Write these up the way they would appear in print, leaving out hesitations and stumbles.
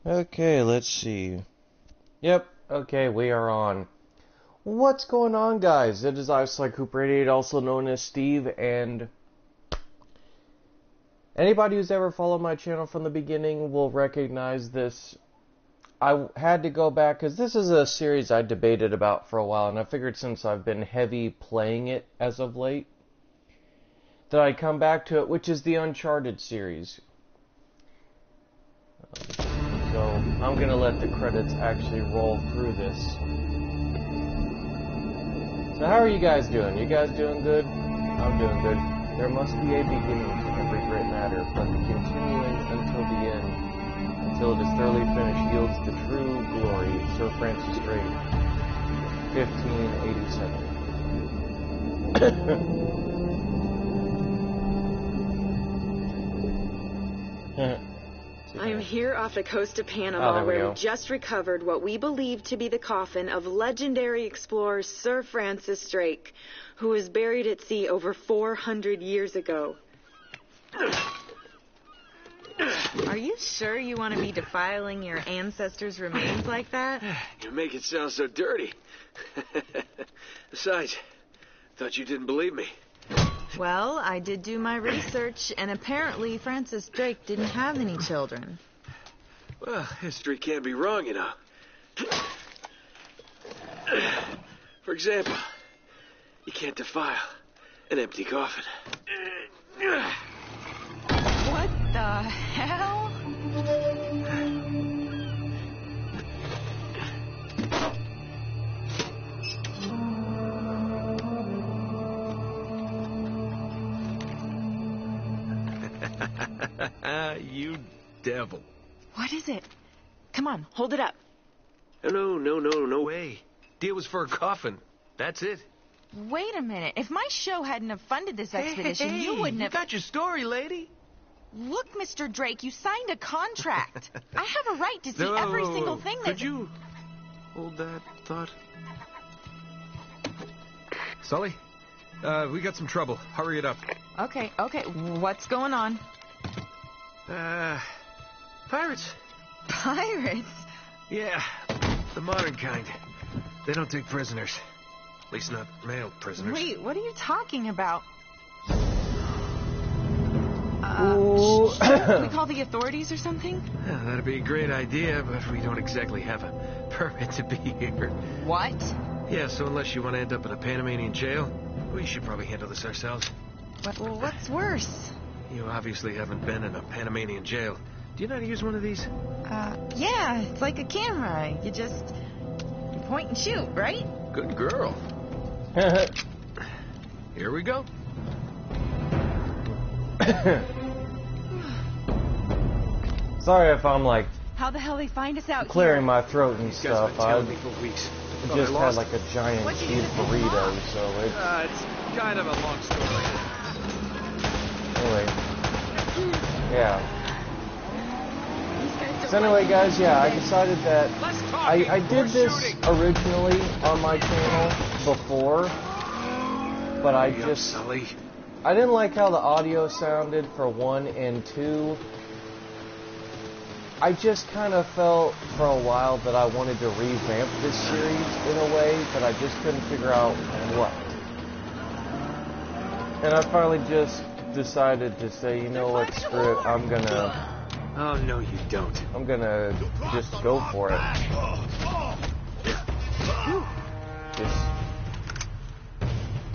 Okay, let's see. Yep, okay, we are on. What's going on, guys? It is Cooper88, also known as Steve, and anybody who's ever followed my channel from the beginning will recognize this. I had to go back, because this is a series I debated about for a while, and I figured since I've been heavy playing it as of late, that I'd come back to it, which is the Uncharted series. So, I'm going to let the credits actually roll through this. So how are you guys doing? You guys doing good? I'm doing good. There must be a beginning to every great matter, but the continuing until the end, until it is thoroughly finished, yields the true glory. Sir Francis Drake, 1587. I'm here off the coast of Panama, where we just recovered what we believe to be the coffin of legendary explorer Sir Francis Drake, who was buried at sea over 400 years ago. Are you sure you want to be defiling your ancestors' remains like that? You make it sound so dirty. Besides, thought you didn't believe me. Well, I did do my research, and apparently Francis Drake didn't have any children. Well, history can't be wrong, you know. For example, you can't defile an empty coffin. What the hell? You devil. What is it? Come on, hold it up. No way. Deal was for a coffin. That's it. Wait a minute. If my show hadn't have funded this expedition, you wouldn't have... You got your story, lady. Look, Mr. Drake, you signed a contract. I have a right to see every single thing that... Could you hold that thought? Sully, we got some trouble. Hurry it up. Okay. What's going on? Pirates. Pirates? Yeah, the modern kind. They don't take prisoners. At least not male prisoners. Wait, what are you talking about? Should we call the authorities or something? Yeah, that'd be a great idea, but we don't exactly have a permit to be here. What? Yeah, so unless you want to end up in a Panamanian jail, we should probably handle this ourselves. Well, what's worse? You obviously haven't been in a Panamanian jail. Do you know how to use one of these? Yeah, it's like a camera. You point and shoot, right? Good girl. Here we go. Sorry if I'm like how the hell they find us out clearing here? my throat and stuff. I me for weeks. just had like a giant cheese burrito, so it's kind of a long story. anyway. Yeah. So anyway, guys, yeah, I decided that I did this originally on my channel before, but I didn't like how the audio sounded for 1 and 2. I just kind of felt for a while that I wanted to revamp this series in a way, but I just couldn't figure out what. And I finally just decided to say, you know what, screw it, I'm gonna... Oh, no, you don't. I'm gonna just go for it.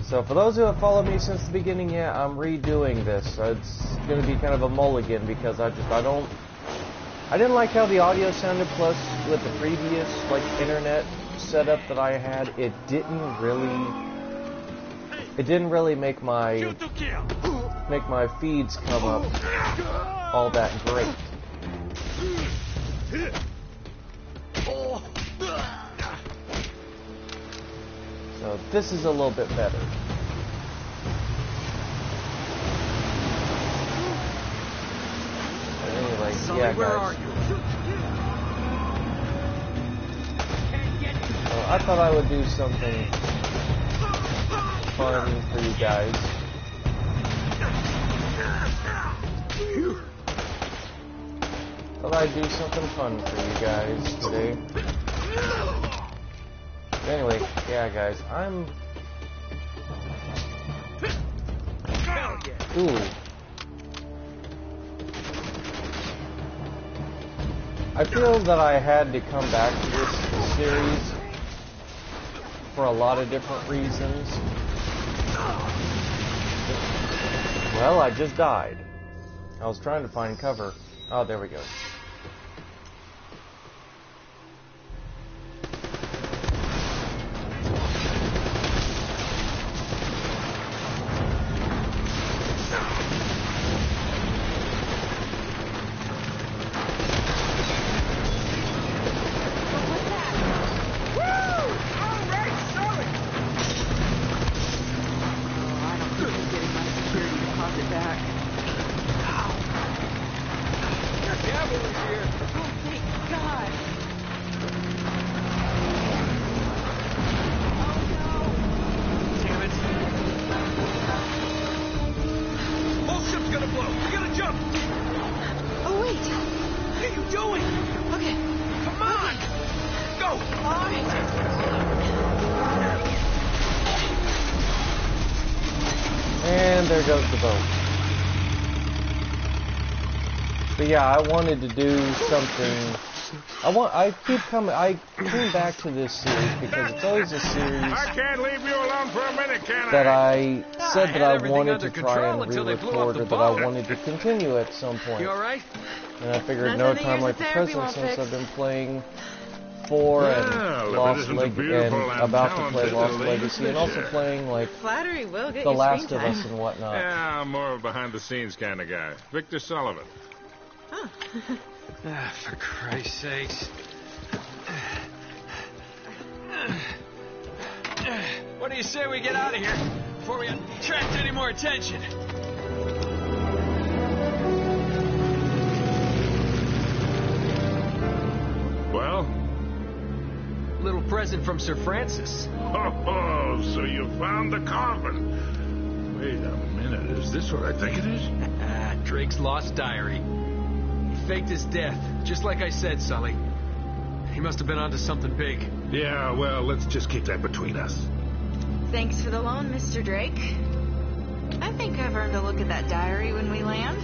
So for those who have followed me since the beginning, yeah, I'm redoing this. It's gonna be kind of a mulligan because I didn't like how the audio sounded, plus with the previous like internet setup that I had, it didn't really make my feeds come up all that great. So this is a little bit better. But anyway, yeah, guys. Well, I thought I would do something fun for you guys. Thought I'd do something fun for you guys today. Anyway, yeah, guys, I'm... Ooh. I feel that I had to come back to this series for a lot of different reasons. Well, I just died. I was trying to find cover. Oh, there we go. And there goes the boat. But yeah, I wanted to do something. I came back to this series because it's always a series I can't leave you alone for a minute, can that I? I said that I wanted to try and re-record, or that I wanted to continue at some point. You alright? And I figured no time like the present, since I've been playing 4 and Lost Legacy, and about to play Lost Legacy, and also playing like Flattery will get The you Last screen of time. Us and whatnot. Yeah, I'm more of a behind-the-scenes kind of guy. Victor Sullivan. Huh. For Christ's sakes. What do you say we get out of here before we attract any more attention? Well? Little present from Sir Francis. Oh, so you found the coffin. Wait a minute, is this what I think it is? Drake's lost diary. He faked his death, just like I said, Sully. He must have been onto something big. Yeah, well, let's just keep that between us. Thanks for the loan, Mr. Drake. I think I've earned a look at that diary when we land.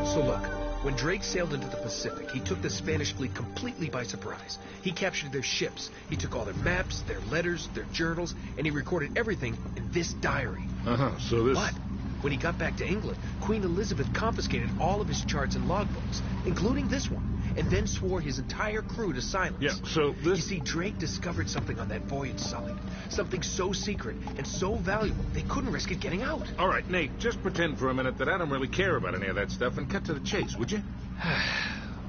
So look, when Drake sailed into the Pacific, he took the Spanish fleet completely by surprise. He captured their ships, he took all their maps, their letters, their journals, and he recorded everything in this diary. So this... But when he got back to England, Queen Elizabeth confiscated all of his charts and logbooks, including this one, and then swore his entire crew to silence. Yeah, so this... You see, Drake discovered something on that voyage, Sully. Something so secret and so valuable, they couldn't risk it getting out. All right, Nate, just pretend for a minute that I don't really care about any of that stuff and cut to the chase, would you?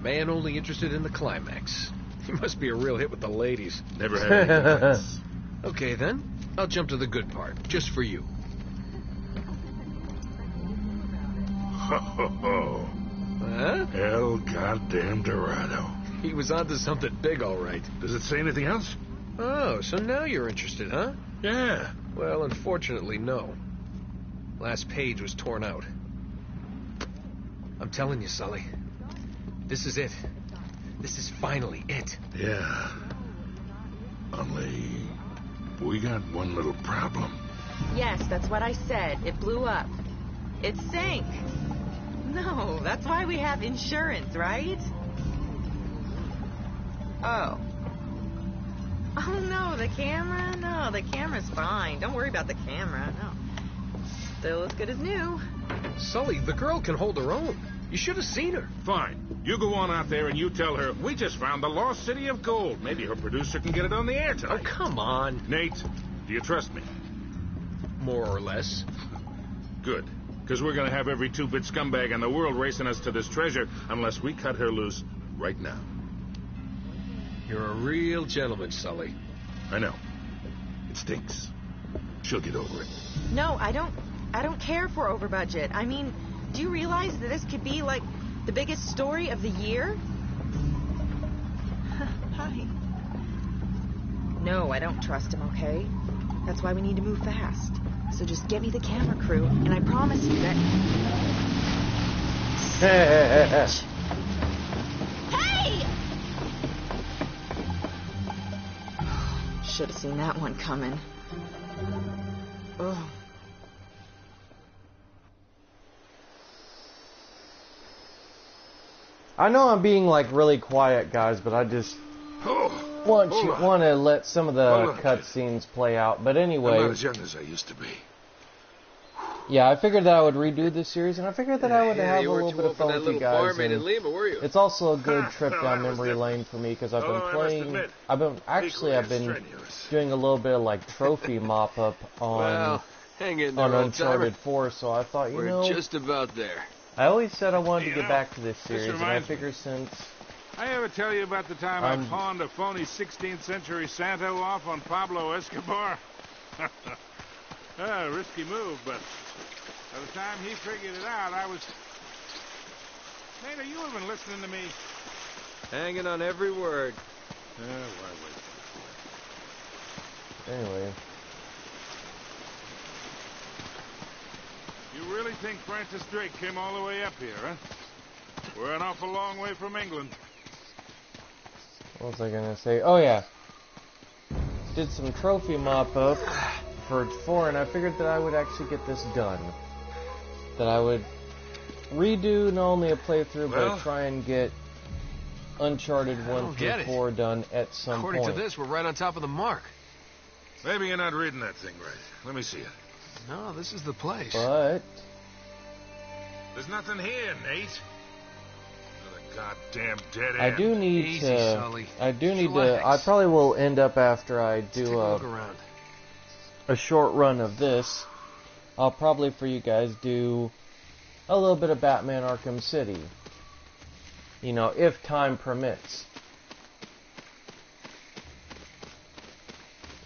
Man only interested in the climax. He must be a real hit with the ladies. Never had anything else. Okay, then. I'll jump to the good part, just for you. Ho, ho, ho. Huh? El goddamn Dorado. He was onto something big, all right. Does it say anything else? Oh, so now you're interested, huh? Yeah. Well, unfortunately, no. Last page was torn out. I'm telling you, Sully. This is it. This is finally it. Yeah. Only... we got one little problem. Yes, that's what I said. It blew up. It sank. No, that's why we have insurance, right? Oh. Oh, no, the camera? No, the camera's fine. Don't worry about the camera, no. Still as good as new. Sully, the girl can hold her own. You should have seen her. Fine. You go on out there and you tell her, we just found the lost city of gold. Maybe her producer can get it on the air tonight. Oh, come on. Nate, do you trust me? More or less. Good. Because we're going to have every two-bit scumbag in the world racing us to this treasure unless we cut her loose right now. You're a real gentleman, Sully. I know. It stinks. She'll get over it. No, I don't care for over budget. I mean, do you realize that this could be like the biggest story of the year? Hi. No, I don't trust him, okay? That's why we need to move fast. So just get me the camera crew, and I promise you that... Hey! Should have seen that one coming. Ugh. I know I'm being like really quiet, guys, but I just want to let some of the cutscenes play out. But anyway, I'm not as young as I used to be. Yeah, I figured that I would redo this series, and I figured that I would have a little bit of fun with you guys. And Lima, were you? it's also a good trip down memory lane for me because I've been playing. I've been doing a little bit of like trophy mop up on Uncharted 4. So I thought, we're just about there. I always said I wanted to get back to this series, and I figure since... I ever tell you about the time I pawned a phony 16th century Santo off on Pablo Escobar? Risky move, but by the time he figured it out, I was... Nate, are you even listening to me? Hanging on every word. Why wait? Anyway... You really think Francis Drake came all the way up here, huh? We're an awful long way from England. What was I gonna say? Oh yeah. Did some trophy mop-up for 4, and I figured that I would actually get this done. That I would redo not only a playthrough, but try and get Uncharted 1 through 4 done at some point. According to this, we're right on top of the mark. Maybe you're not reading that thing right. Let me see it. No, this is the place. But... there's nothing here, Nate. Another goddamn dead end. I do need Easy, to... Sully. I do need Relax. to... I probably will end up after I Take do a look around. a short run of this. I'll probably, for you guys, do a little bit of Batman Arkham City. You know, if time permits.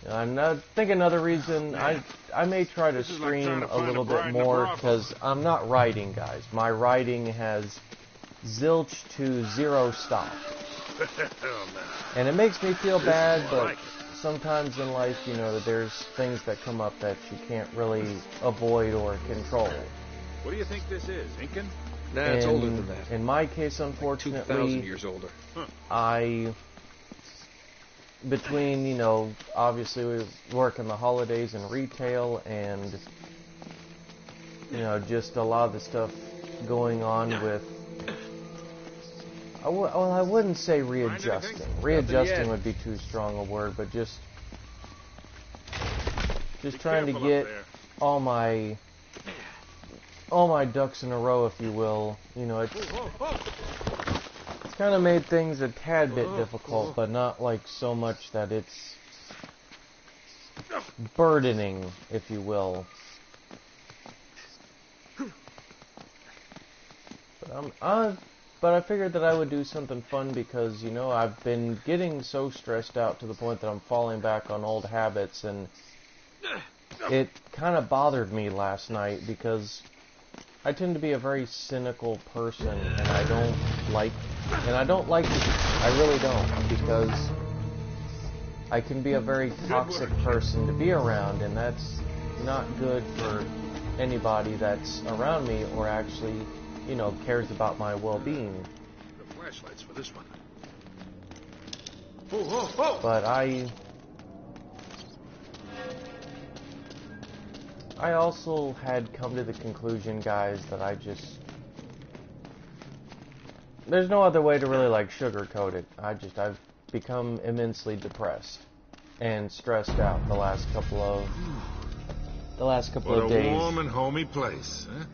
And I think another reason I may try to stream a little bit more because I'm not writing, guys. My writing has zilch to 0 stop. And it makes me feel bad, but sometimes in life, you know, that there's things that come up that you can't really avoid or control. What do you think this is, Incan? Nah, it's older than that. In my case, unfortunately, 2,000 years older. Between, you know, obviously we work in the holidays in retail and, you know, just a lot of the stuff going on with, well, I wouldn't say readjusting. Readjusting would be too strong a word, but just trying to get all my ducks in a row, if you will. You know, it's kind of made things a tad bit difficult, but not like so much that it's burdening, if you will. But I figured that I would do something fun because, you know, I've been getting so stressed out to the point that I'm falling back on old habits, and it kind of bothered me last night because I tend to be a very cynical person, and I don't like it. I really don't, because I can be a very toxic person to be around, and that's not good for anybody that's around me or actually, you know, cares about my well-being. The flashlights for this one. But I also had come to the conclusion, guys, that there's no other way to really like sugarcoat it. I've become immensely depressed and stressed out the last couple of days. What a warm and homey place, huh?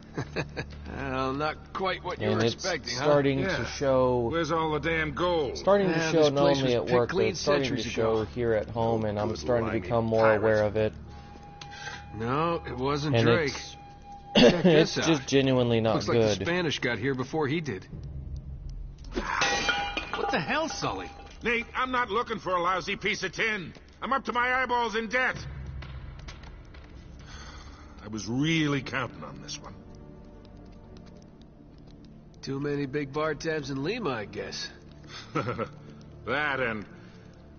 Well, not quite what you were expecting, it's starting to show. Where's all the damn gold? Starting to show not only at work, but it's starting to show here at home, and I'm starting to become more aware of it. No, it wasn't And Drake. Check it's this out. just genuinely not Looks like good. the Spanish got here before he did. What the hell, Sully? Nate, I'm not looking for a lousy piece of tin. I'm up to my eyeballs in debt. I was really counting on this one. Too many big bar tabs in Lima, I guess. That and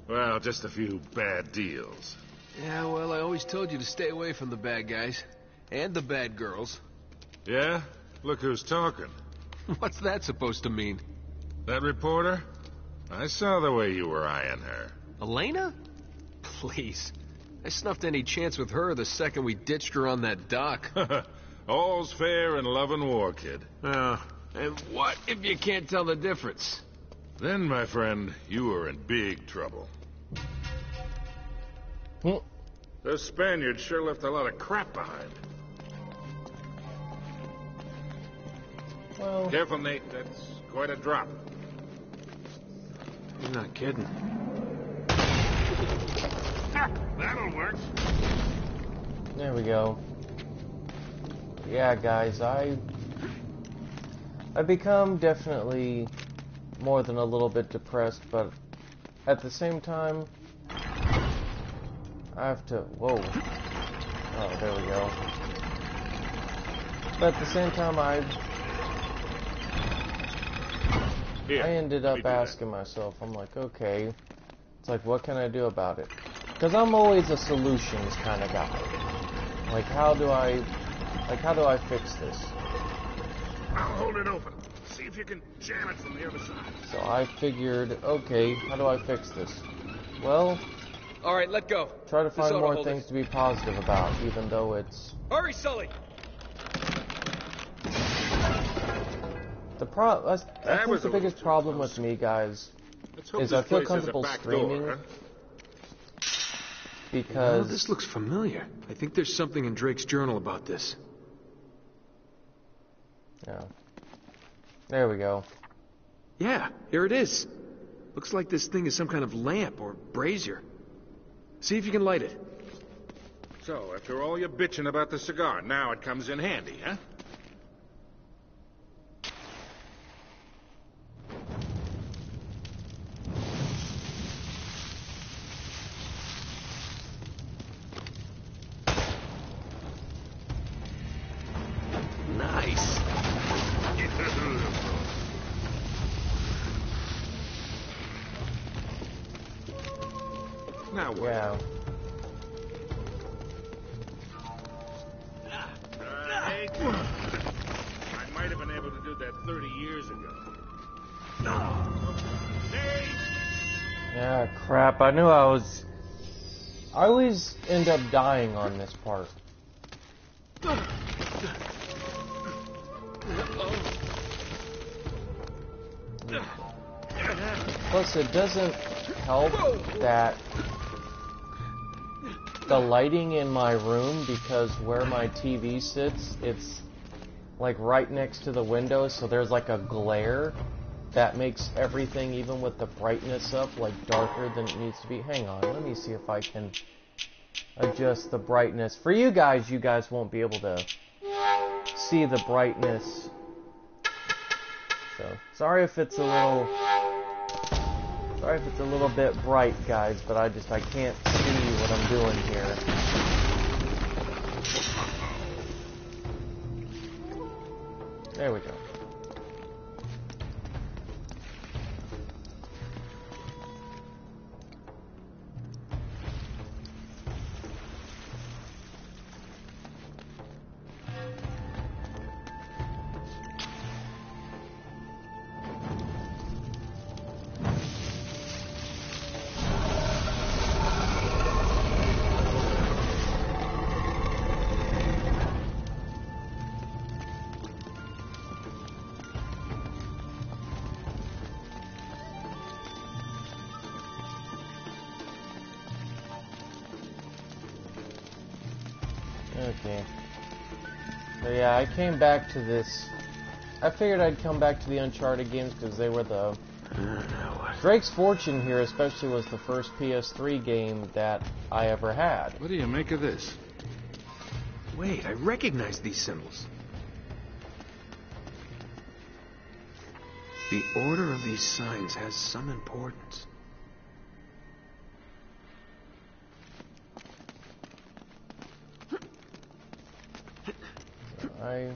Well, just a few bad deals. Yeah, well, I always told you to stay away from the bad guys. And the bad girls. Yeah? Look who's talking. What's that supposed to mean? That reporter? I saw the way you were eyeing her. Elena? Please. I snuffed any chance with her the second we ditched her on that dock. All's fair in love and war, kid. And what if you can't tell the difference? Then, my friend, you are in big trouble. Those Spaniards sure left a lot of crap behind. Well... Careful, Nate. That's quite a drop. You're not kidding. That'll work. There we go. Yeah, guys, I've become definitely more than a little bit depressed, but at the same time, I have to... Whoa. Oh, there we go. But at the same time, I ended up asking myself, I'm like, okay, it's like, what can I do about it? Because I'm always a solutions kind of guy. Like, how do I fix this? I'll hold it open. See if you can jam it from the other side. So I figured, okay, how do I fix this? Well... Alright, let go. Try to find more things to be positive about, even though it's... Hurry, Sully! I think the biggest problem with me, guys, is I feel comfortable streaming because... Well, this looks familiar. I think there's something in Drake's journal about this. Yeah. There we go. Yeah, here it is. Looks like this thing is some kind of lamp or brazier. See if you can light it. So, after all your bitching about the cigar, now it comes in handy, huh? Nice. Now what? Yeah. I might have been able to do that 30 years ago. Yeah, crap. I knew I always end up dying on this part. Plus, it doesn't help that the lighting in my room, because where my TV sits, it's like right next to the window, so there's like a glare that makes everything, even with the brightness up, like darker than it needs to be. Hang on, let me see if I can adjust the brightness. For you guys won't be able to see the brightness. So, sorry if it's a little bit bright, guys, but I can't see what I'm doing here. There we go. Okay. So yeah, I came back to this. I figured I'd come back to the Uncharted games because they were the... Drake's Fortune here especially was the first PS3 game that I ever had. What do you make of this? Wait, I recognize these symbols. The order of these signs has some importance. Hey,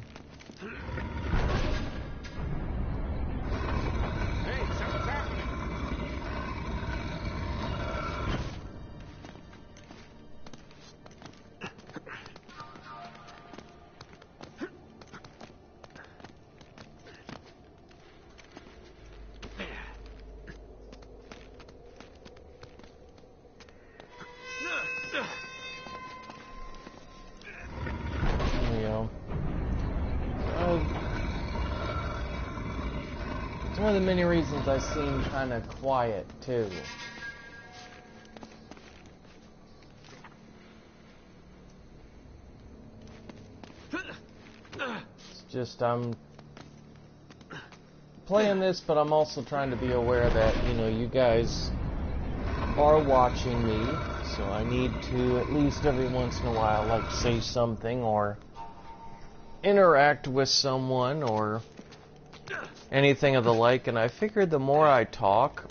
something's happening. one of the many reasons I seem kind of quiet, too. It's just, I'm playing this, but I'm also trying to be aware that, you know, you guys are watching me, so I need to, at least every once in a while, like, say something, or interact with someone, or anything of the like, and I figured the more I talk,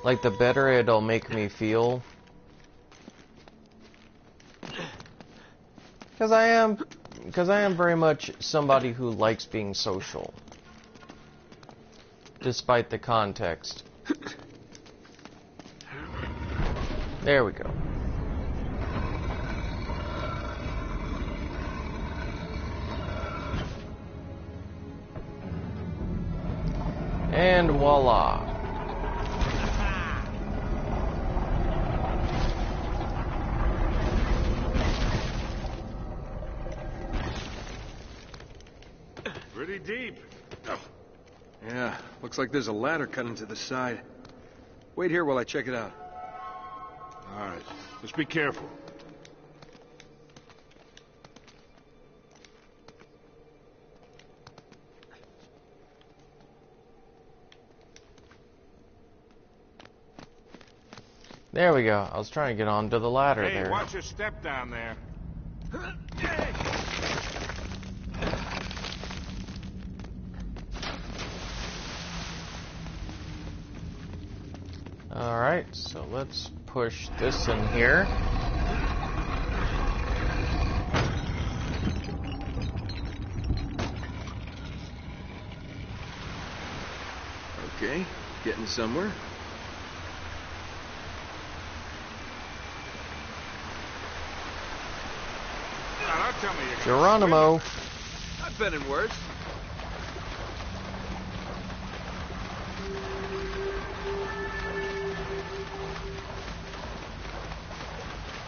like, the better it'll make me feel. Because I am very much somebody who likes being social, despite the context. There we go. And voila. Pretty deep. Yeah, looks like there's a ladder cut into the side. Wait here while I check it out. All right, just be careful. There we go. I was trying to get onto the ladder Hey, there. watch your step down there. Alright, so let's push this in here. Okay, getting somewhere. Now, don't tell me you're Geronimo. I've been in worse.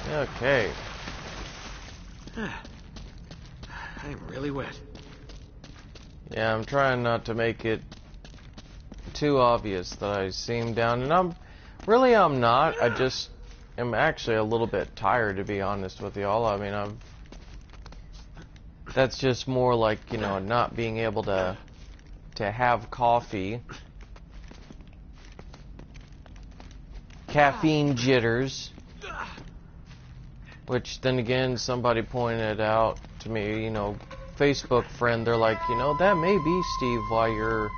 Okay. I'm really wet. Yeah, I'm trying not to make it too obvious that I seem down, and I'm not. I just am actually a little bit tired, to be honest with y'all. I mean, that's just more like, you know, not being able to have coffee. Caffeine jitters. Which, then again, somebody pointed out to me, you know, Facebook friend, they're like, you know, that may be, Steve, why you're,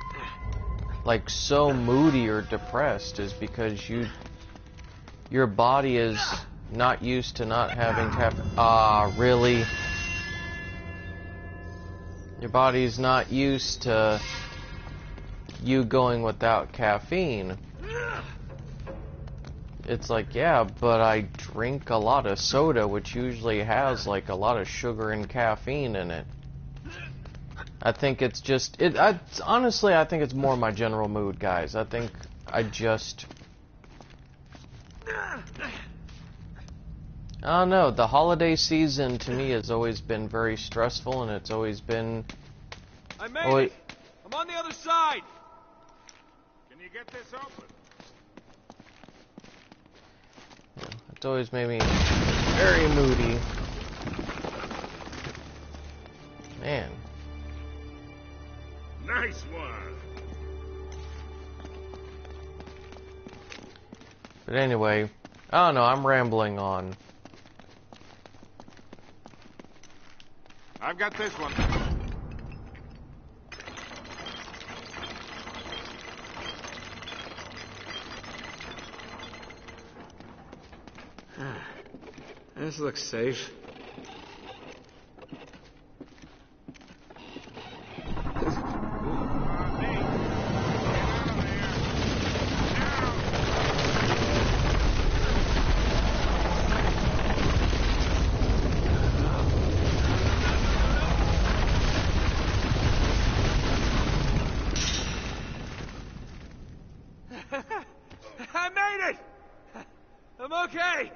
like, so moody or depressed, is because your body is not used to not having caffeine. Ah, really? Your body's not used to you going without caffeine. It's like, yeah, but I drink a lot of soda, which usually has, like, a lot of sugar and caffeine in it. I think it's just, honestly, I think it's more my general mood, guys. I think I just, I don't know, the holiday season to me has always been very stressful, and it's always been, I made it! I'm on the other side! Can you get this open? it's always made me very moody. Man. Nice one. But anyway, I don't know, I'm rambling on. I've got this one. This looks safe. I made it! I'm okay!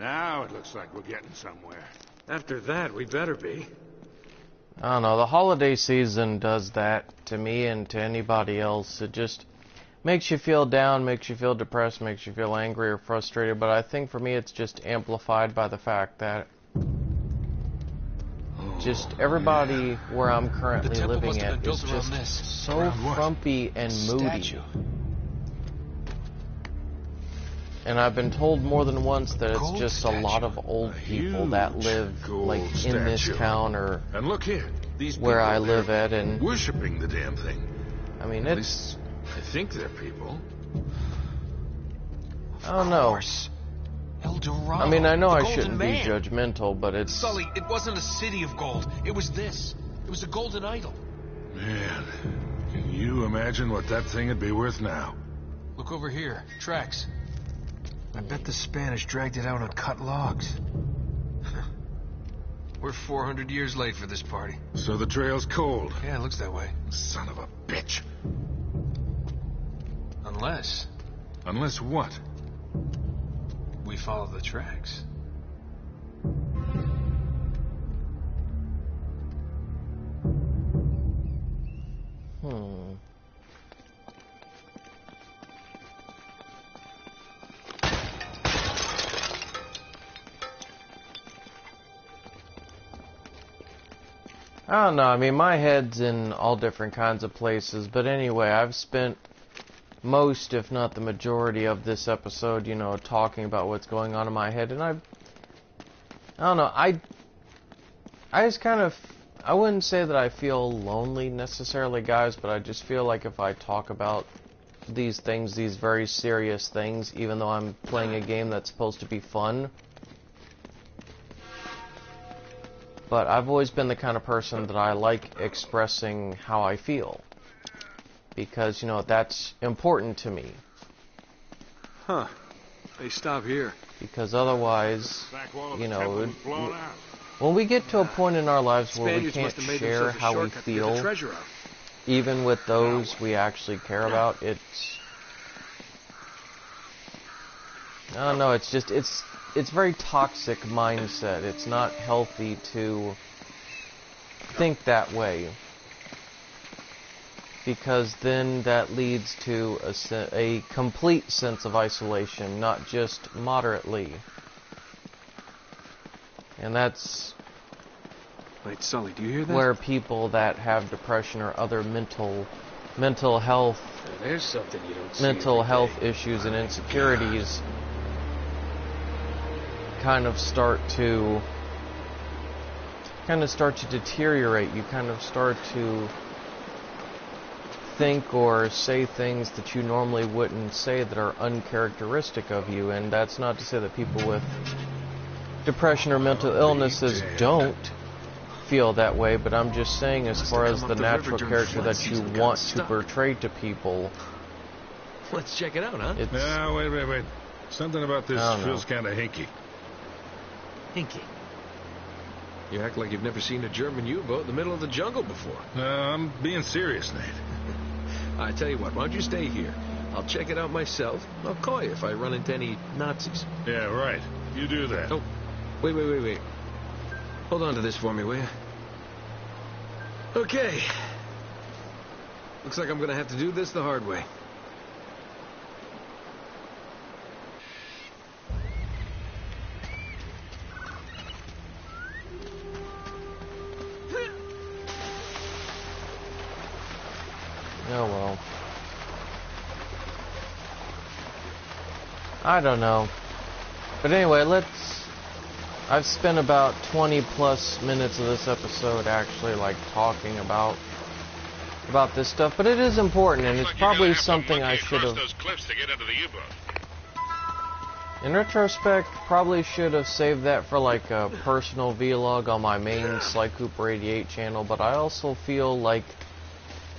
Now it looks like we're getting somewhere. After that, we better be. I don't know, the holiday season does that to me and to anybody else. It just makes you feel down, makes you feel depressed, makes you feel angry or frustrated, but I think for me it's just amplified by the fact that just everybody where I'm currently living at is just so frumpy and moody. And I've been told more than once that it's just a lot of old people that live like in this town or and look here, these where I live at, and worshipping the damn thing. I mean, it's, I think they're people. I don't know. El Dorado. I mean, I know the I Golden shouldn't be Man. judgmental, but it's... Sully, it wasn't a city of gold. It was this. It was a golden idol. Man, can you imagine what that thing would be worth now? Look over here. Tracks. I bet the Spanish dragged it out on cut logs. We're 400 years late for this party. So the trail's cold. Yeah, it looks that way. Son of a bitch. Unless Unless what? we follow the tracks. I don't know, I mean, my head's in all different kinds of places, but anyway, I've spent most, if not the majority of this episode, you know, talking about what's going on in my head, and I don't know, I just kind of, I wouldn't say that I feel lonely necessarily, guys, but I just feel like if I talk about these things, these very serious things, even though I'm playing a game that's supposed to be fun, but I've always been the kind of person that I like expressing how I feel. Because, you know, that's important to me. Huh. They stop here. Because otherwise, Back wall of you the know, temple's blown out. when we get to a point in our lives where we Spaniards can't must have made share themselves a how we shortcut to get the feel, treasure out. even with those we actually care about, it's... I don't know, it's just, it's very toxic mindset. It's not healthy to think that way. Because then that leads to a complete sense of isolation, not just moderately. And that's Wait, Sully, do you hear that? where people that have depression or other mental health There's something you don't see mental every health day. issues and insecurities kind of start to deteriorate. You kind of start to think or say things that you normally wouldn't say that are uncharacteristic of you, and that's not to say that people with depression or mental illnesses don't feel that way, but I'm just saying as far as the natural character that you want to portray to people, Let's check it out, huh? it's... No, wait. Something about this I don't know. feels kind of hinky. Hinky. You act like you've never seen a German U-boat in the middle of the jungle before. I'm being serious, Nate. I tell you what, why don't you stay here? I'll check it out myself. I'll call you if I run into any Nazis. Yeah, right. You do that. Oh, wait. Hold on to this for me, will you? Okay. Looks like I'm gonna have to do this the hard way. Oh well. I don't know. But anyway, I've spent about 20 plus minutes of this episode actually like talking about this stuff, but it is important, and it's probably something I should have, those cliffs to get into the U-boat. in retrospect, probably should have saved that for like a personal vlog on my main Sly Cooper 88 channel, but I also feel like,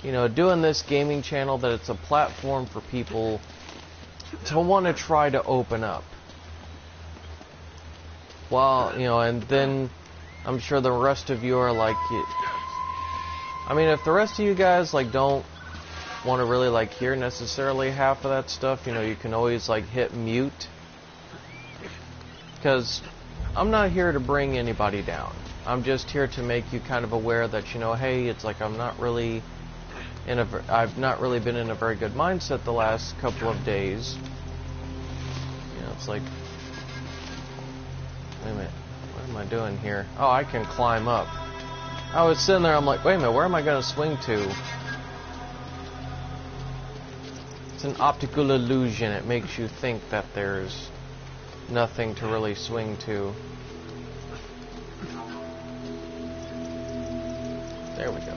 you know, doing this gaming channel, that it's a platform for people to want to try to open up. Well, you know, and then I'm sure the rest of you are like, I mean, if the rest of you guys like don't want to really like hear necessarily half of that stuff, you know, you can always like hit mute Because I'm not here to bring anybody down. I'm just here to make you kind of aware that, you know, hey, it's like I've not really been in a very good mindset the last couple of days. You know, it's like, wait a minute, what am I doing here? Oh, I can climb up. I was sitting there, I'm like, wait a minute, where am I going to swing to? It's an optical illusion. It makes you think that there's nothing to really swing to. There we go.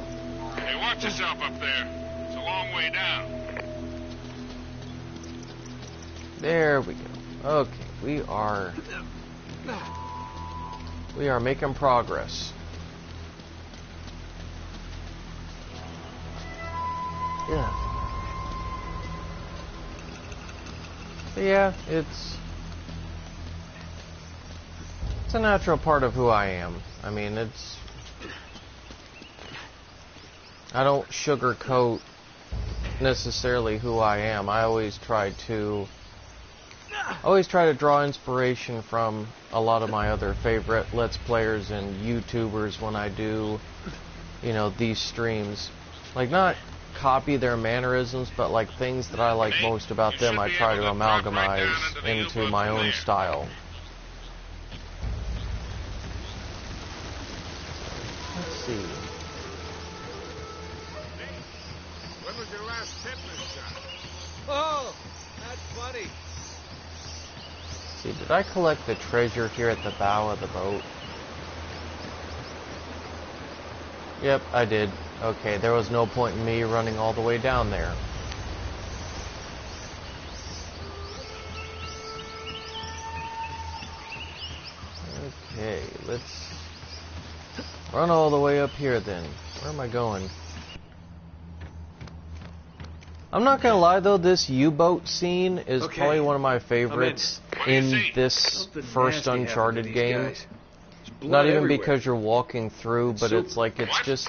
Hey, watch yourself up there. It's a long way down. There we go. Okay, we are making progress. Yeah. But yeah, it's a natural part of who I am. I mean, I don't sugarcoat necessarily who I am. I always try to draw inspiration from a lot of my other favorite Let's Players and YouTubers when I do, you know, these streams. Like, not copy their mannerisms, but like things that I like most about them, I try to amalgamize into my own style. Let's see. When was your last tetanus shot? Oh, that's funny. See, did I collect the treasure here at the bow of the boat? Yep, I did. Okay, there was no point in me running all the way down there. Okay, let's run all the way up here then. Where am I going? I'm not gonna lie though, this U-boat scene is probably one of my favorites in this first Uncharted game. Not even because you're walking through, but it's like, it's just,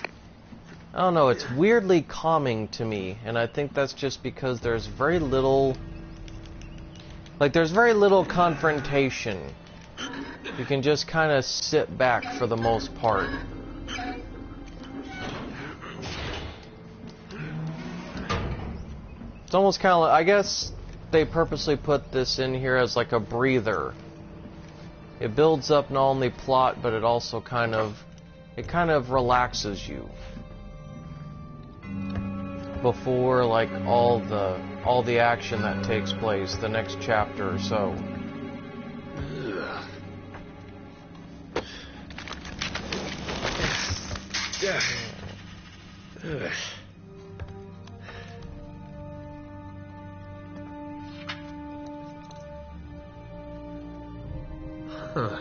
I don't know, it's weirdly calming to me, and I think that's just because there's very little confrontation. You can just kind of sit back for the most part. It's almost kind of like, I guess they purposely put this in here as like a breather. It builds up not only plot, but it also kind of relaxes you before like all the action that takes place the next chapter or so. Huh.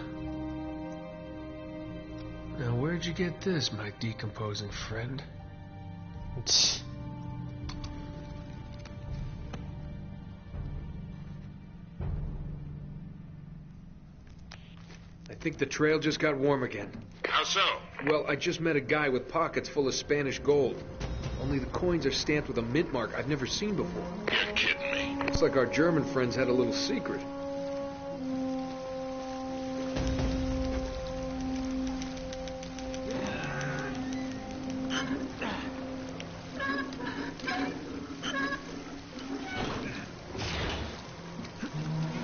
Now, where'd you get this, my decomposing friend? I think the trail just got warm again. How so? Well, I just met a guy with pockets full of Spanish gold. Only the coins are stamped with a mint mark I've never seen before. You're kidding me. Looks like our German friends had a little secret.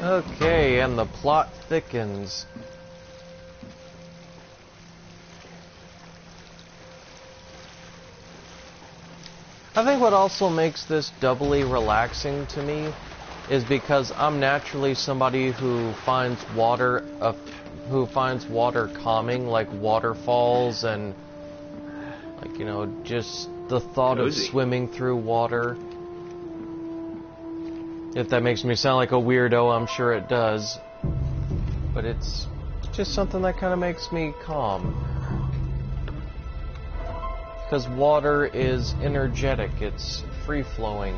Okay, and the plot thickens. I think what also makes this doubly relaxing to me is because I'm naturally somebody who finds water calming, like waterfalls and like, you know, just the thought of swimming through water. If that makes me sound like a weirdo, I'm sure it does. But it's just something that kind of makes me calm. Because water is energetic, it's free-flowing.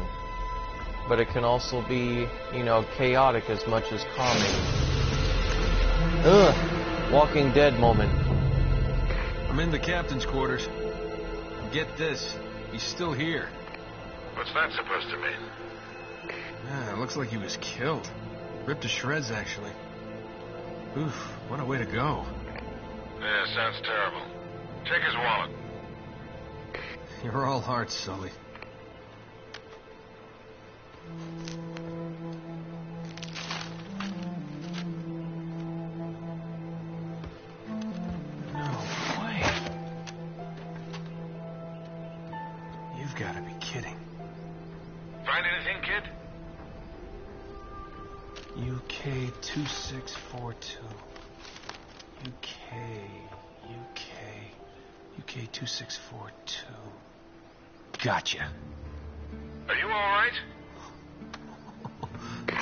But it can also be, you know, chaotic as much as calming. Ugh! Walking Dead moment. I'm in the captain's quarters. Get this, he's still here. What's that supposed to mean? Yeah, it looks like he was killed. Ripped to shreds, actually. Oof, what a way to go. Yeah, sounds terrible. Check his wallet. You're all hearts, Sully. No way. You've got to be kidding. Find anything, kid? UK 2642. UK 2642. Gotcha. Are you all right?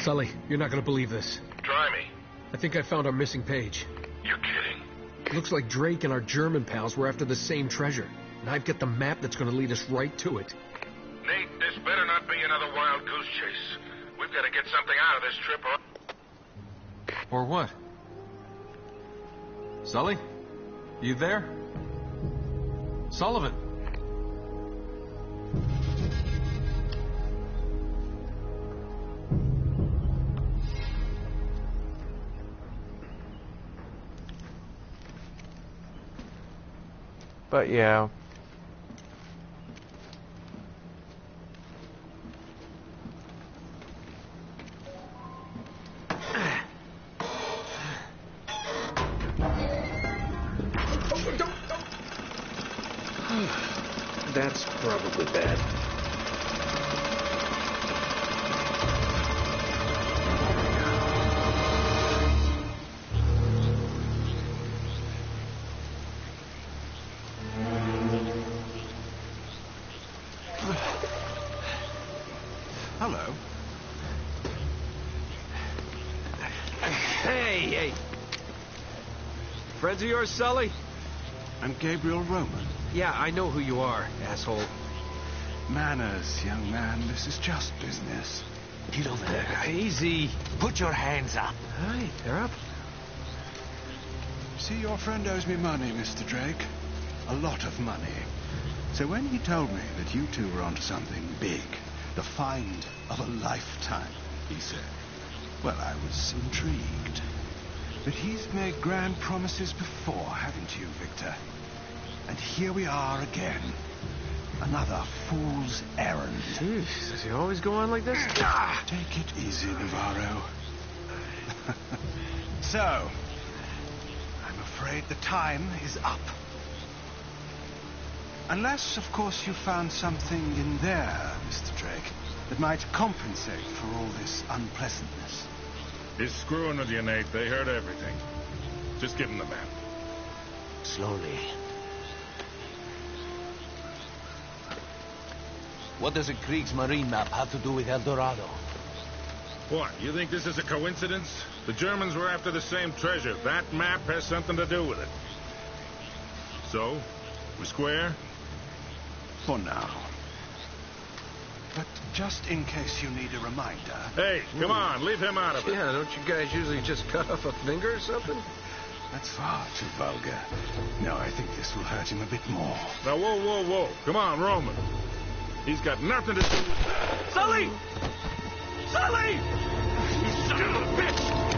Sully, you're not gonna believe this. Try me. I think I found our missing page. You're kidding. Looks like Drake and our German pals were after the same treasure. And I've got the map that's gonna lead us right to it. Nate, this better not be another wild goose chase. We've got to get something out of this trip Or what? Sully? You there? Sullivan? But yeah. That's probably bad. Hello. Hey! Friends of yours, Sully? I'm Gabriel Roman. Yeah, I know who you are, asshole. Manners, young man. This is just business. Get over there. Easy. Put your hands up. Hi, they're up. See, your friend owes me money, Mr. Drake. A lot of money. So when he told me that you two were onto something big, the find of a lifetime, he said, well, I was intrigued. But he's made grand promises before, haven't you, Victor? And here we are again. Another fool's errand. Jeez, does he always go on like this? Take it easy, Navarro. So, I'm afraid the time is up. Unless, of course, you found something in there, Mr. Drake, that might compensate for all this unpleasantness. He's screwing with you, Nate. They heard everything. Just give him the map. Slowly. What does a Kriegsmarine map have to do with El Dorado? What, you think this is a coincidence? The Germans were after the same treasure. That map has something to do with it. So, we square? For now. But just in case you need a reminder... Hey, come on, leave him out of it. Yeah, don't you guys usually just cut off a finger or something? That's far too vulgar. No, I think this will hurt him a bit more. Now, whoa. Come on, Roman. He's got nothing to do with... Sully! Sully! You son of a bitch!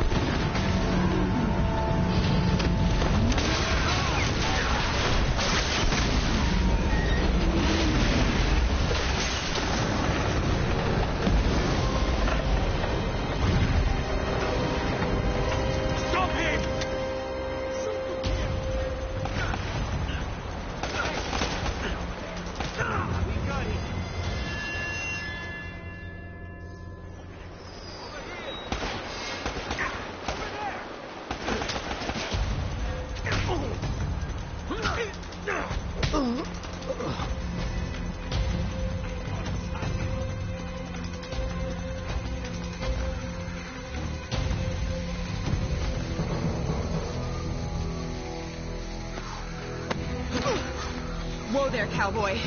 Whoa there, cowboy.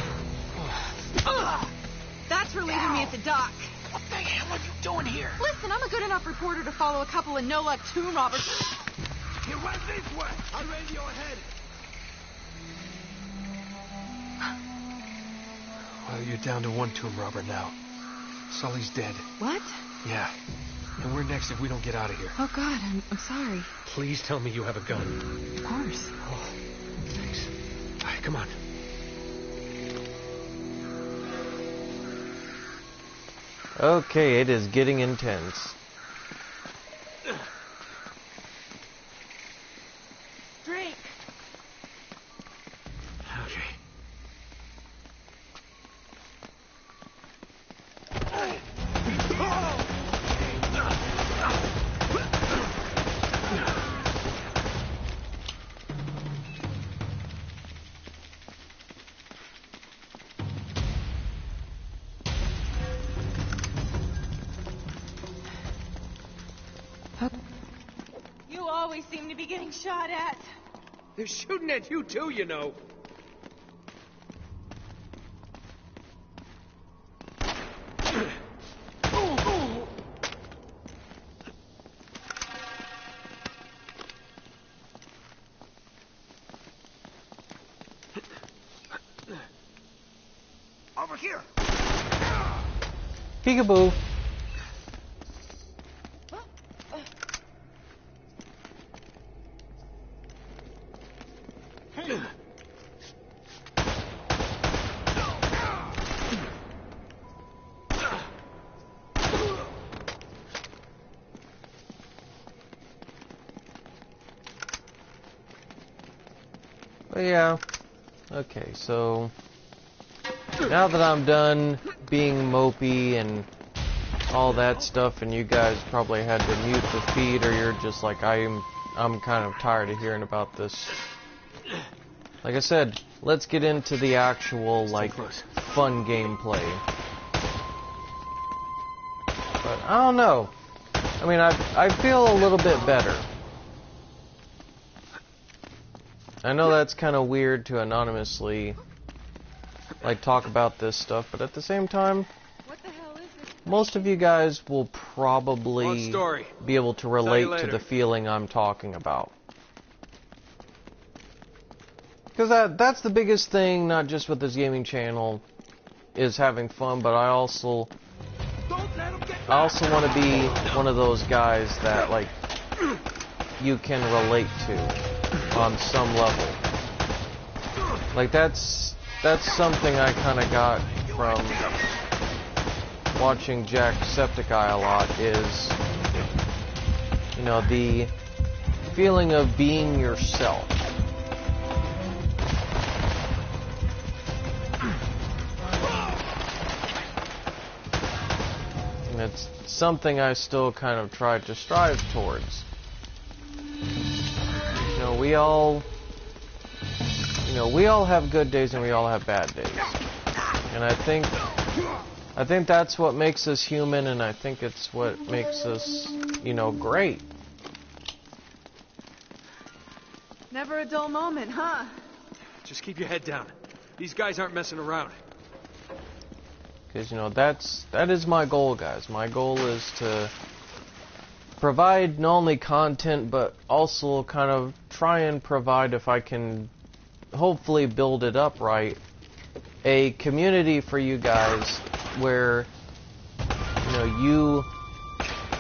That's for leaving me at the dock. What the hell are you doing here? Listen, I'm a good enough reporter to follow a couple of no-luck tomb robbers. You went this way. I'll radio ahead. Well, you're down to one tomb robber now. Sully's dead. What? Yeah. And we're next if we don't get out of here. Oh, God, I'm sorry. Please tell me you have a gun. Of course. Oh, thanks. All right, come on. Okay, it is getting intense. Drake! Okay. You always seem to be getting shot at. They're shooting at you too, you know. Over here! Peekaboo. But yeah, okay, so now that I'm done being mopey and all that stuff, and you guys probably had to mute the feed, or you're just like, I'm kind of tired of hearing about this. Like I said, let's get into the actual, like, fun gameplay. But I don't know. I mean, I feel a little bit better. I know that's kind of weird to anonymously, like, talk about this stuff, but at the same time, What the hell is this? most of you guys will probably be able to relate to the feeling I'm talking about. Because that's the biggest thing, not just with this gaming channel, is having fun, but I also want to be one of those guys that, like, you can relate to on some level. Like, that's something I kind of got from watching Jacksepticeye a lot, is, you know, the feeling of being yourself. And it's something I still kind of try to strive towards. You know, we all have good days and we all have bad days. And I think that's what makes us human, and I think it's what makes us, you know, great. Never a dull moment, huh? Just keep your head down. These guys aren't messing around. Because, you know, that is my goal, guys. My goal is to provide not only content, but also kind of try and provide, if I can hopefully build it up right, a community for you guys where, you know,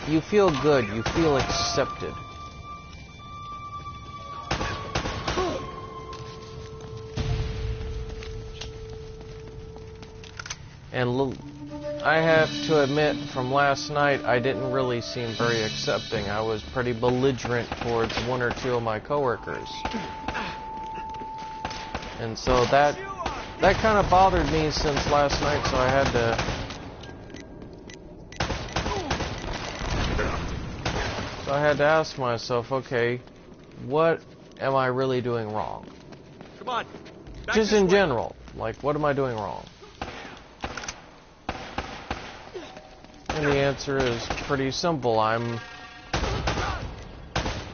you feel good, you feel accepted. And I have to admit, from last night, I didn't really seem very accepting. I was pretty belligerent towards one or two of my coworkers. And so that kind of bothered me since last night, so I had to ask myself, okay, what am I really doing wrong? Come on. Just in general, like, what am I doing wrong? And the answer is pretty simple. I'm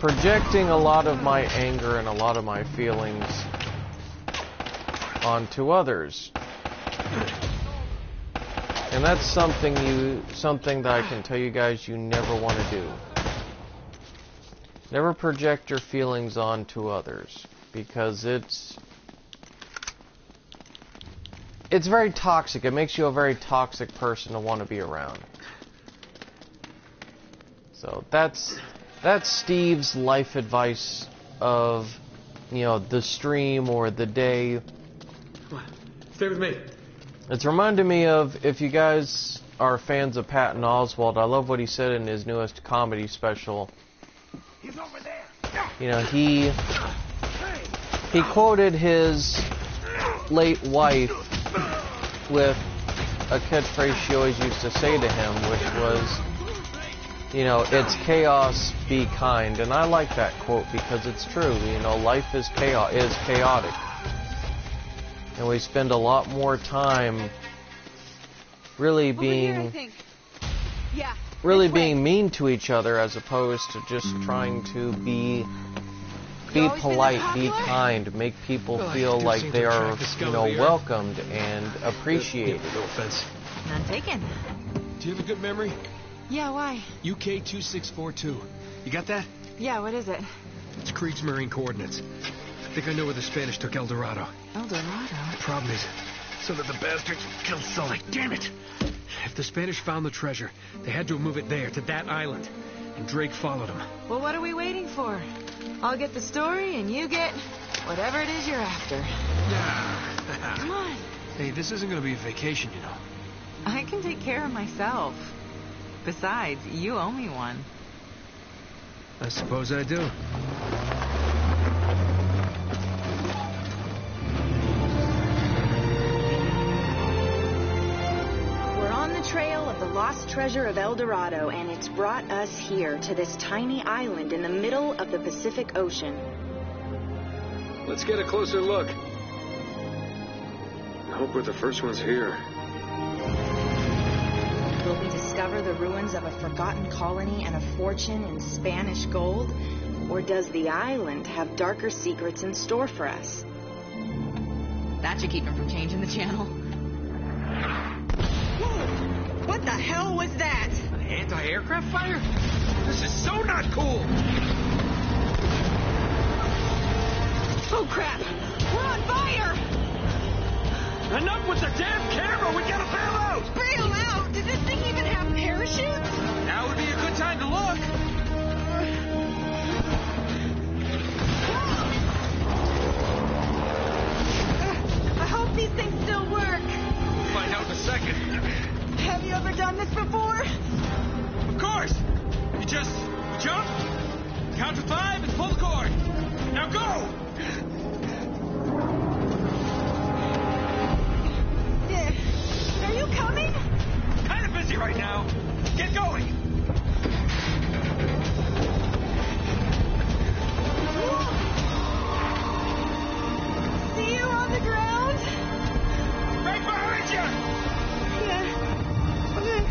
projecting a lot of my anger and a lot of my feelings onto others. And that's something that I can tell you guys you never want to do. Never project your feelings onto others, because it's very toxic. It makes you a very toxic person to want to be around. So that's Steve's life advice of, you know, the stream or the day. Come on, stay with me. It's reminding me of, if you guys are fans of Patton Oswalt, I love what he said in his newest comedy special. He's over there. You know, he quoted his late wife with a catchphrase she always used to say to him, which was, you know, it's chaos, be kind. And I like that quote because it's true. You know, life is chaotic. And we spend a lot more time really being mean to each other as opposed to just trying to be polite, be kind, make people feel like they are, you know, welcomed and appreciated. No offense. None taken. Do you have a good memory? Yeah, why? UK 2642. You got that? Yeah, what is it? It's Kriegsmarine coordinates. I think I know where the Spanish took El Dorado. El Dorado? The problem is, so that the bastards killed Sully. Damn it! If the Spanish found the treasure, they had to move it there, to that island. And Drake followed them. Well, what are we waiting for? I'll get the story, and you get whatever it is you're after. Come on. Hey, this isn't going to be a vacation, you know. I can take care of myself. Besides, you owe me one. I suppose I do. We're on the trail of the lost treasure of El Dorado, and it's brought us here to this tiny island in the middle of the Pacific Ocean. Let's get a closer look. I hope we're the first ones here. Will we discover the ruins of a forgotten colony and a fortune in Spanish gold? Or does the island have darker secrets in store for us? That should keep him from changing the channel. Whoa! What the hell was that? Anti-aircraft fire? This is so not cool! Oh crap! We're on fire! Enough with the damn camera! We gotta bail out! Bail out? Does this thing even have parachutes? Now would be a good time to look! I hope these things still work. We'll find out in a second. Have you ever done this before? Of course! You just jump, count to 5, and pull the cord. Now go! Are you coming? Kind of busy right now. Get going! See you on the ground? Right behind you! Yeah. Okay.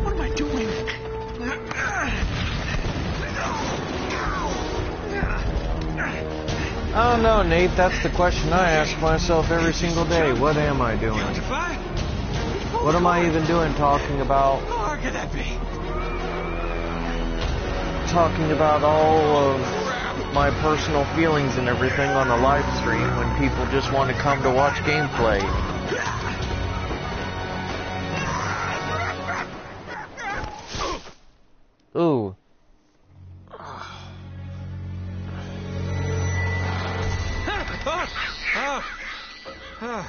What am I doing? I don't know, Nate. That's the question I ask myself every single day. What am I doing? Count to 5. What am I even doing talking about How hard could that be? all of my personal feelings and everything on a live stream when people just want to come to watch gameplay? Ooh.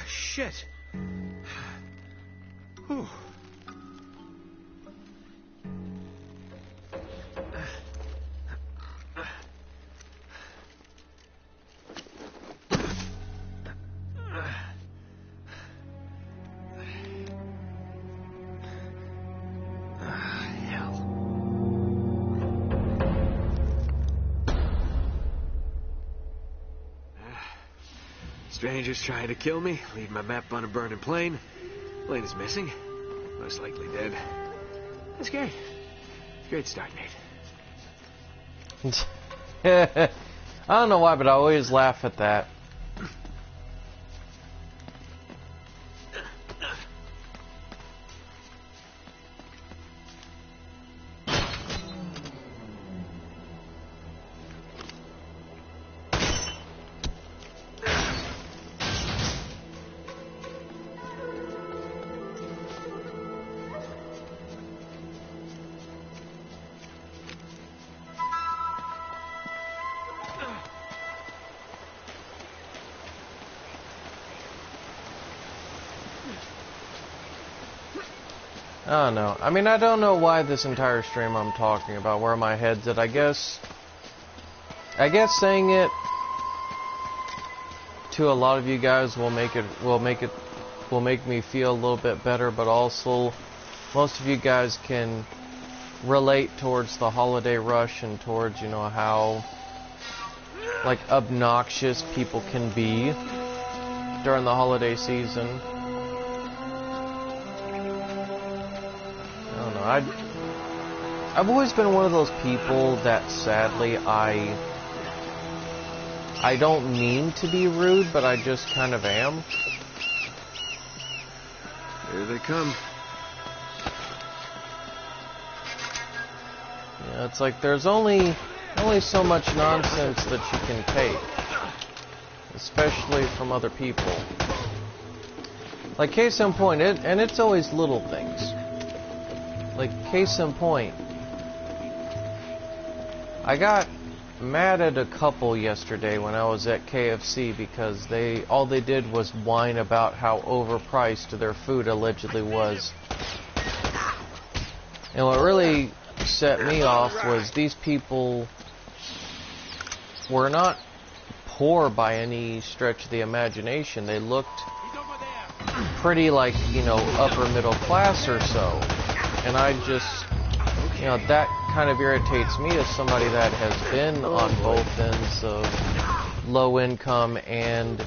Shit. Whew. Strangers trying to kill me, leave my map on a burning plane. Plane is missing. Most likely dead. That's great. Great start, Nate. I don't know why, but I always laugh at that. I don't know. I mean, I don't know why this entire stream I'm talking about, where my head's at. I guess saying it to a lot of you guys will make me feel a little bit better, but also most of you guys can relate towards the holiday rush and towards, you know, how like obnoxious people can be during the holiday season. I don't know. I've always been one of those people that sadly I don't mean to be rude, but I just kind of am. Here they come. Yeah, it's like there's only so much nonsense that you can take, especially from other people. Like case in point, and it's always little things. Like case in point, I got mad at a couple yesterday when I was at KFC because all they did was whine about how overpriced their food allegedly was. And what really set me off was these people were not poor by any stretch of the imagination. They looked pretty like, you know, upper middle class or so. And I just, you know, that kind of irritates me as somebody that has been on both ends of low income and,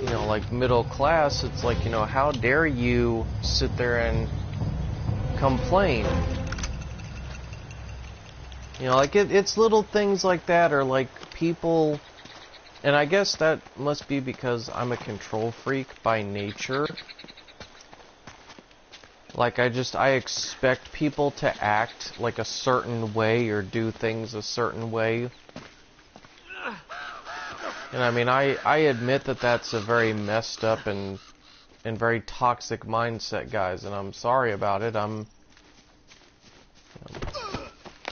you know, like middle class. It's like, you know, how dare you sit there and complain? You know, like it's little things like that, or like people, and I guess that must be because I'm a control freak by nature. Like I expect people to act like a certain way or do things a certain way. And I mean, I admit that that's a very messed up and very toxic mindset, guys, and I'm sorry about it.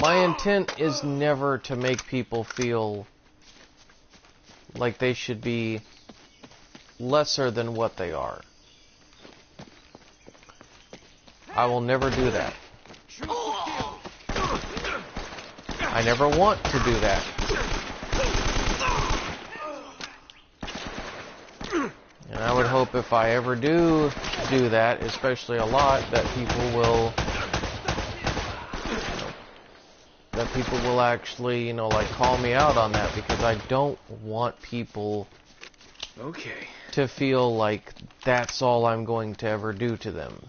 My intent is never to make people feel like they should be lesser than what they are. I will never do that. I never want to do that. And I would hope if I ever do that, especially a lot, that people will actually, you know, like call me out on that, because I don't want people to feel like that's all I'm going to ever do to them.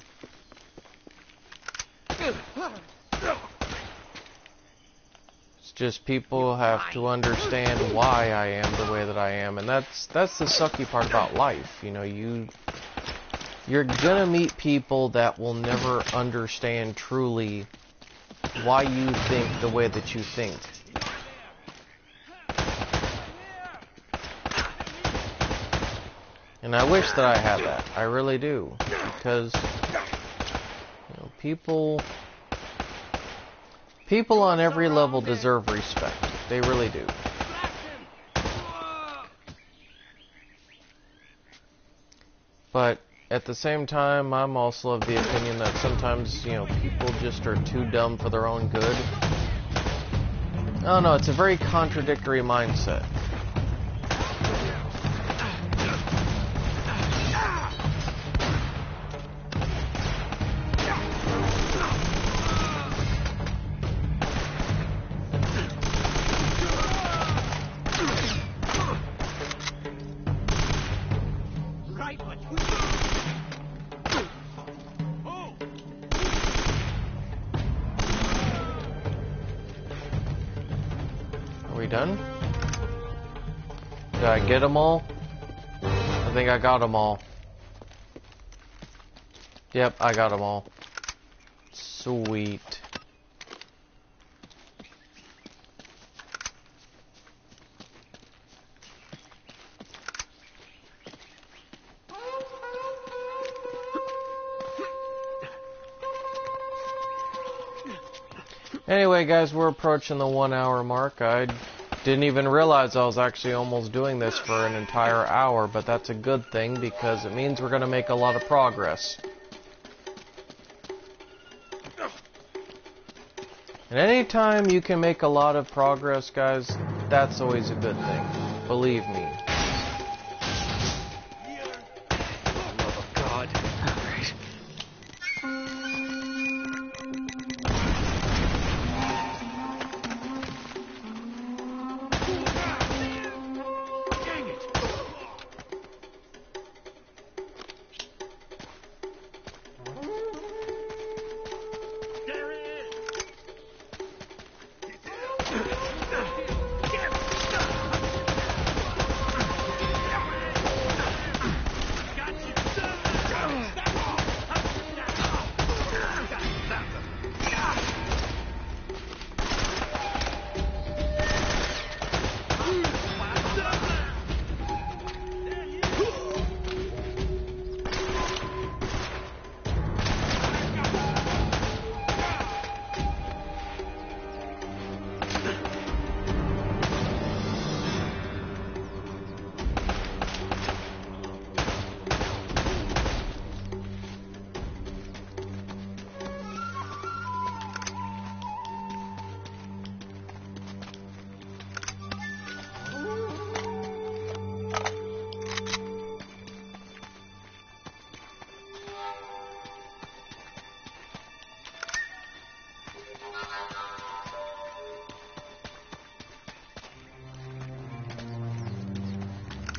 It's just people have to understand why I am the way that I am, and that's the sucky part about life. You know, you're gonna meet people that will never understand truly why you think the way that you think. And I wish that I had that. I really do. Because, you know, people on every level deserve respect. They really do. But at the same time, I'm also of the opinion that sometimes, you know, people just are too dumb for their own good. I don't know, it's a very contradictory mindset. Done? Did I get them all? I think I got them all. Yep, I got them all. Sweet. Anyway, guys, we're approaching the 1 hour mark. I didn't even realize I was actually almost doing this for an entire hour, but that's a good thing because it means we're going to make a lot of progress. And anytime you can make a lot of progress, guys, that's always a good thing. Believe me. Love of God.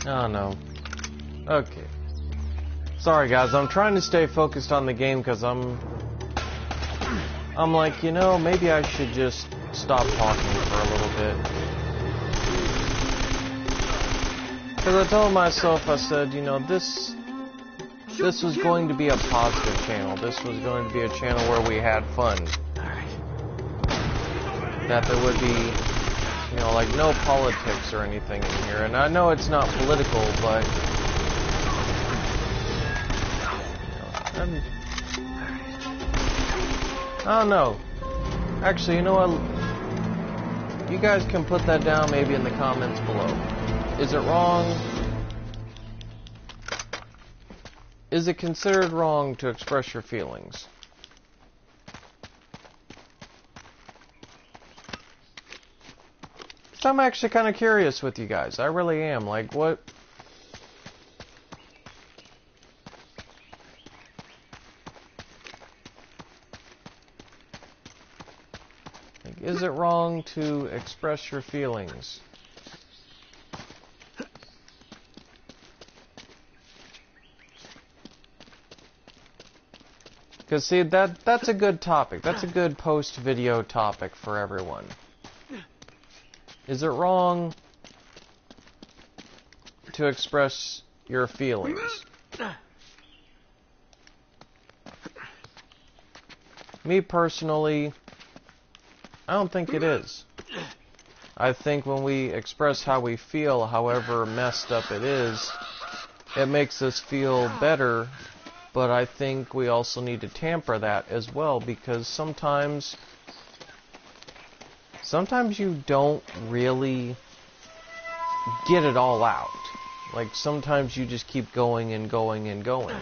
Oh no. Okay. Sorry guys, I'm trying to stay focused on the game because I'm like, you know, maybe I should just stop talking for a little bit. Because I told myself, I said, you know, this was going to be a positive channel. This was going to be a channel where we had fun. That there would be, you know, like no politics or anything in here. And I know it's not political, but you know, I don't know. Actually, you know what? You guys can put that down maybe in the comments below. Is it wrong? Is it considered wrong to express your feelings? So I'm actually kind of curious with you guys. I really am. Like, what? Like, is it wrong to express your feelings? Because, see, that's a good topic. That's a good post-video topic for everyone. Is it wrong to express your feelings? Me personally, I don't think it is. I think when we express how we feel, however messed up it is, it makes us feel better. But I think we also need to temper that as well, because sometimes you don't really get it all out. Like, sometimes you just keep going and going and going.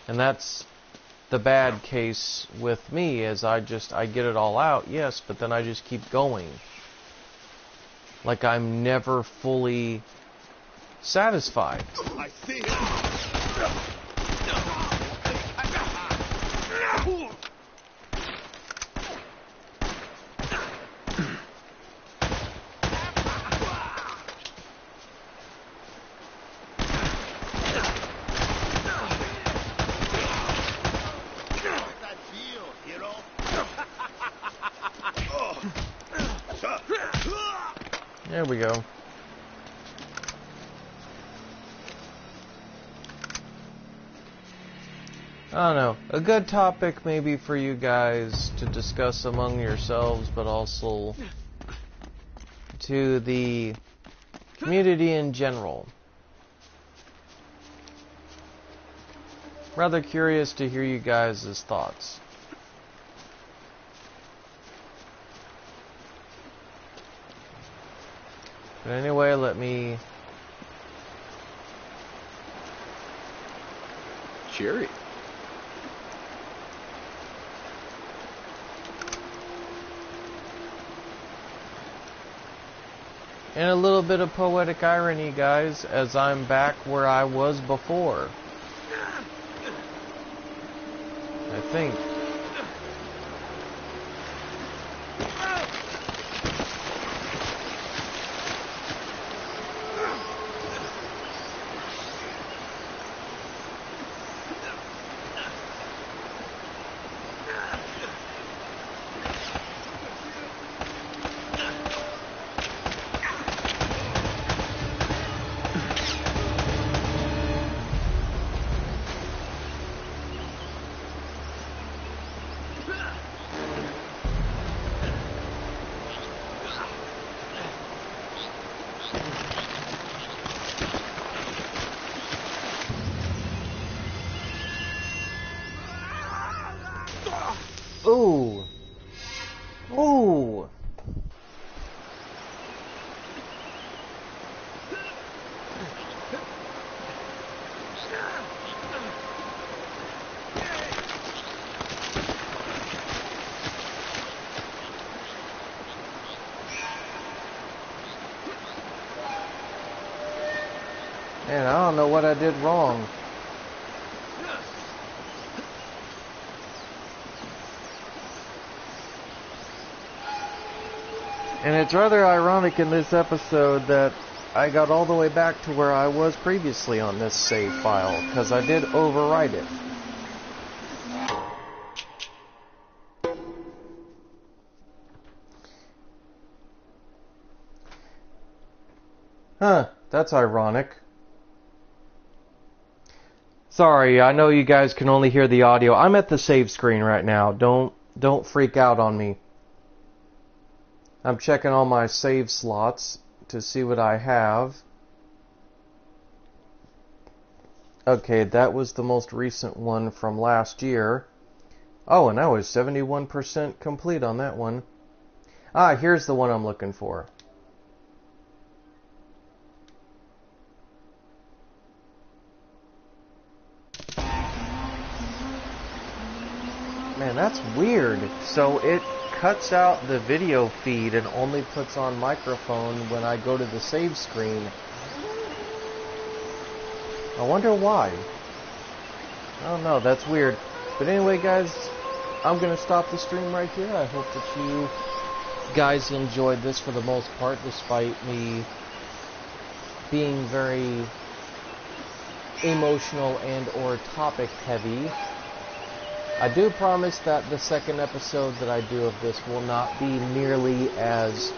And that's the bad case with me, is I get it all out, yes, but then I just keep going. Like, I'm never fully satisfied. I see. There we go. I don't know. A good topic maybe for you guys to discuss among yourselves, but also to the community in general. Rather curious to hear you guys' thoughts. But anyway, let me... Cherry. And a little bit of poetic irony, guys, as I'm back where I was before. I think. Ooh. Ooh. Man, I don't know what I did wrong. And it's rather ironic in this episode that I got all the way back to where I was previously on this save file, because I did overwrite it. Huh, that's ironic. Sorry, I know you guys can only hear the audio. I'm at the save screen right now. Don't freak out on me. I'm checking all my save slots to see what I have. Okay, that was the most recent one from last year. Oh, and I was 71% complete on that one. Ah, here's the one I'm looking for. Man, that's weird. So it cuts out the video feed and only puts on microphone when I go to the save screen. I wonder why. I don't know, that's weird. But anyway, guys, I'm going to stop the stream right here. I hope that you guys enjoyed this for the most part, despite me being very emotional and or topic heavy. I do promise that the second episode that I do of this will not be nearly as,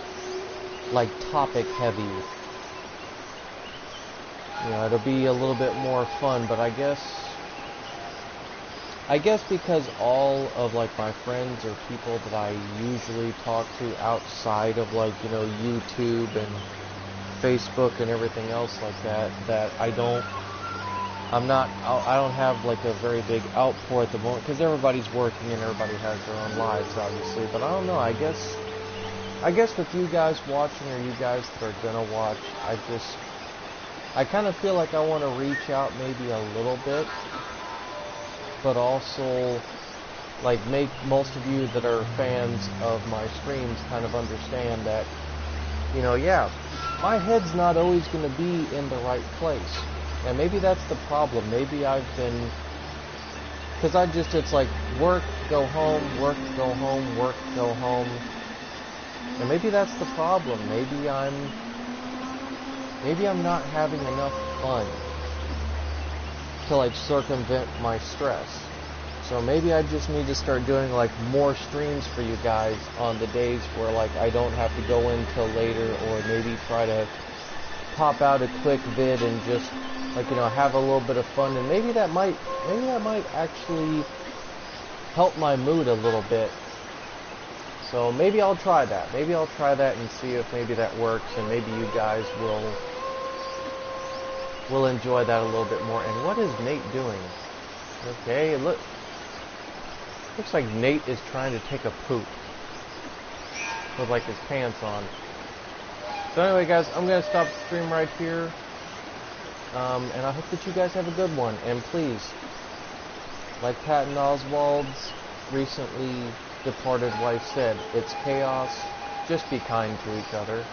like, topic heavy. You know, it'll be a little bit more fun, but I guess because all of, like, my friends or people that I usually talk to outside of, like, you know, YouTube and Facebook and everything else like that, that I don't have like a very big outpour at the moment, because everybody's working and everybody has their own lives, obviously. But I don't know, I guess with you guys watching, or you guys that are gonna watch, I kind of feel like I want to reach out maybe a little bit, but also like make most of you that are fans of my streams kind of understand that, you know, yeah, my head's not always going to be in the right place. And maybe that's the problem. Maybe I've been, because it's like work, go home, work, go home, work, go home. And maybe that's the problem. Maybe I'm not having enough fun to like circumvent my stress. So maybe I just need to start doing like more streams for you guys on the days where like I don't have to go in till later, or maybe try to pop out a quick vid and just like, you know, have a little bit of fun. And maybe that might actually help my mood a little bit. So maybe I'll try that. Maybe I'll try that and see if maybe that works, and maybe you guys will enjoy that a little bit more. And what is Nate doing? Okay, looks like Nate is trying to take a poop with like his pants on. So anyway, guys, I'm going to stop the stream right here. And I hope that you guys have a good one. And please, like Patton Oswalt's recently departed wife said, it's chaos. Just be kind to each other.